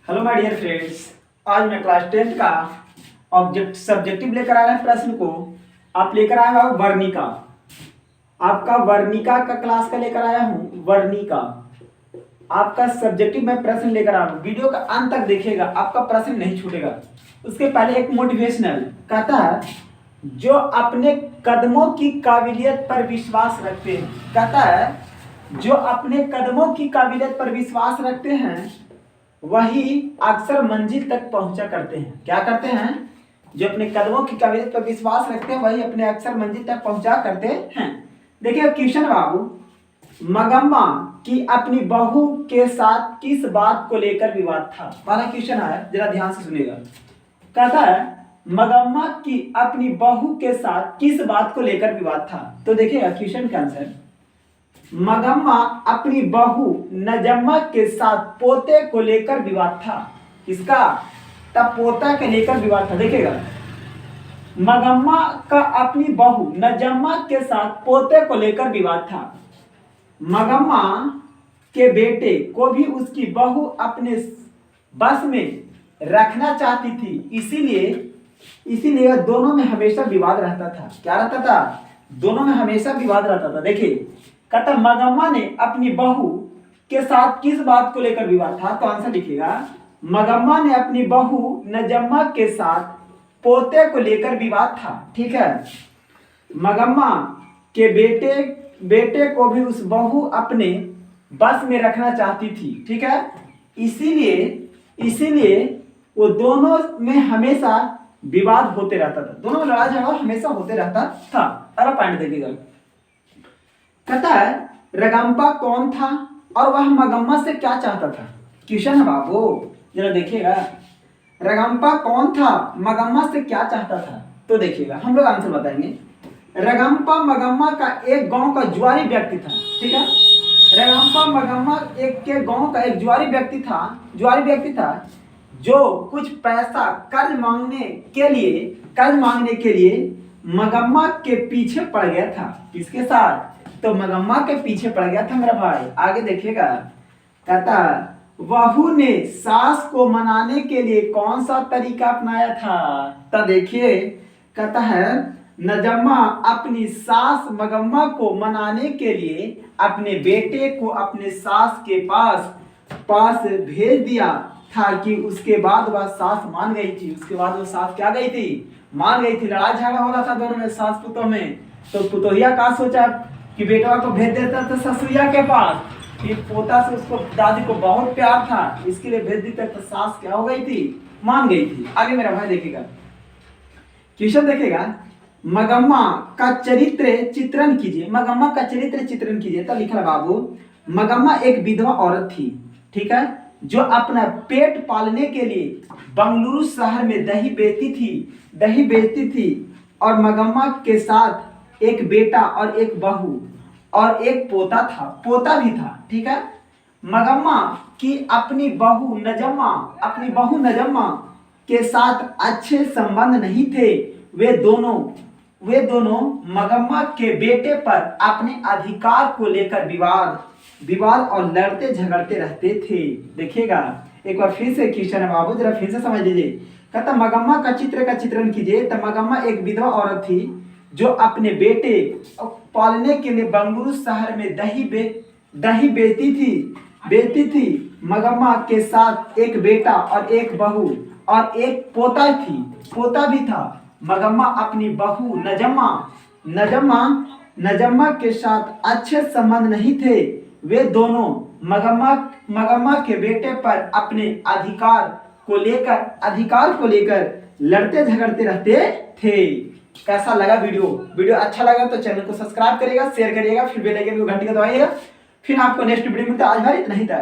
Hello my dear friends, आज मैं class 10th का सब्जेक्टिव लेकर आ रहे हैं प्रश्न को। आप लेकर आए हो वर्णिका। आपका वर्णिका का क्लास का लेकर आया हूँ वर्णिका। आपका सब्जेक्टिव मैं प्रश्न लेकर आ रहा हूँ। वीडियो का अंत तक देखिएगा, आपका प्रश्न नहीं छूटेगा। उसके पहले एक मोटिवेशनल कहता है, जो अपने कदमों की काबिलियत पर विश्वास रखते हैं। कहता है जो अपने कदमों की काबिलियत पर विश्वास रखते हैं वही अक्सर मंजिल तक पहुंचा करते हैं। क्या करते हैं? जो अपने कदमों की काबिलियत पर विश्वास रखते हैं वही अपने अक्सर मंजिल तक पहुंचा करते हैं। देखिए क्वेश्चन बाबू, मगम्मा की अपनी बहू के साथ किस बात को लेकर विवाद था? पहला क्वेश्चन है, जरा ध्यान से सुनिएगा। कहता है मगम्मा की अपनी बहू के साथ किस बात को लेकर विवाद था। तो देखिएगा क्वेश्चन का आंसर, मगम्मा अपनी बहू नजम्मा के साथ पोते को लेकर विवाद था। किसका? तब पोता के लेकर विवाद था। देखिएगा, मगम्मा का अपनी बहू नजम्मा के साथ पोते को लेकर विवाद था। मगम्मा के बेटे को भी उसकी बहू अपने बस में रखना चाहती थी, इसीलिए दोनों में हमेशा विवाद रहता था। क्या रहता था? दोनों में हमेशा विवाद रहता था। देखिए कहता मगम्मा ने अपनी बहू के साथ किस बात को लेकर विवाद था। तो आंसर लिखिएगा, मगम्मा ने अपनी बहू नजम्मा के साथ पोते को लेकर विवाद था। ठीक है, मगम्मा के बेटे को भी उस बहू अपने बस में रखना चाहती थी। ठीक है, इसीलिए वो दोनों में हमेशा विवाद होते रहता था। दोनों में लड़ाई झगड़ा हमेशा होते रहता था। अगला पॉइंट देखिएगा, कहता है रगम्पा कौन था और वह मगम्मा से क्या चाहता था। क्वेश्चन है बाबू, जरा देखिएगा, रगम्पा कौन था, मगम्मा से क्या चाहता था। तो देखिएगा हम लोग आंसर बताएंगे। रगम्पा मगम्मा का एक गांव का जुआरी व्यक्ति था। ठीक है, रगम्पा मगम्मा के गांव का एक जुआरी व्यक्ति था जो कुछ पैसा कर्ज मांगने के लिए मगम्मा के पीछे पड़ गया था। किसके साथ? तो मगम्मा के पीछे पड़ गया था मेरा भाई। आगे देखिएगा, कहता बहू ने सास को मनाने के लिए कौन सा तरीका अपनाया था। तो देखिए कहता है नजम्मा अपनी सास मगम्मा को मनाने के लिए अपने बेटे को अपने सास के पास भेज दिया था कि उसके बाद वह सास मान गई थी। उसके बाद वो सास क्या गई थी? मान गई थी। लड़ाई झगड़ा हो रहा था दोनों में, सास पुतों में। तो पुतोहिया का सोचा कि बेटवा को भेज देता था ससुरिया के पास, फिर पोता से उसको दादी को बहुत प्यार था, इसके लिए भेज देता। तो सास क्या हो गई थी? मान गई थी। आगे मेरा भाई देखिएगा, क्वेश्चन देखिएगा, मगम्मा का चरित्र चित्रण कीजिए। मगम्मा का चरित्र चित्रण कीजिए। तो लिखा बाबू, मगम्मा एक विधवा औरत थी। ठीक है, जो अपना पेट पालने के लिए बंगलुरु शहर में दही बेचती थी और मगम्मा के साथ एक बेटा और एक बहू और एक पोता भी था। ठीक है, मगम्मा की अपनी बहू नजम्मा के साथ अच्छे संबंध नहीं थे। वे दोनों मगम्मा के बेटे पर अपने अधिकार को लेकर विवाद और लड़ते झगड़ते रहते थे। देखिएगा एक बार फिर से क्वेश्चन है बाबू, जरा फिर से समझ लीजिए। कहता मगम्मा का चित्रण कीजिए। तो मगम्मा एक विधवा औरत थी जो अपने बेटे पालने के लिए बंगलुरु शहर में दही बेचती थी। मगम्मा के साथ एक बेटा और एक बहू और एक पोता भी था। मगम्मा अपनी बहू नजम्मा के साथ अच्छे संबंध नहीं थे। वे दोनों मगम्मा के बेटे पर अपने अधिकार को लेकर लड़ते झगड़ते रहते थे। कैसा लगा वीडियो अच्छा लगा तो चैनल को सब्सक्राइब करिएगा, शेयर करिएगा, फिर बेल आइकन को घंटी को दबाइएगा। फिर आपको नेक्स्ट वीडियो मिलता है। आज भाई इतना ही था।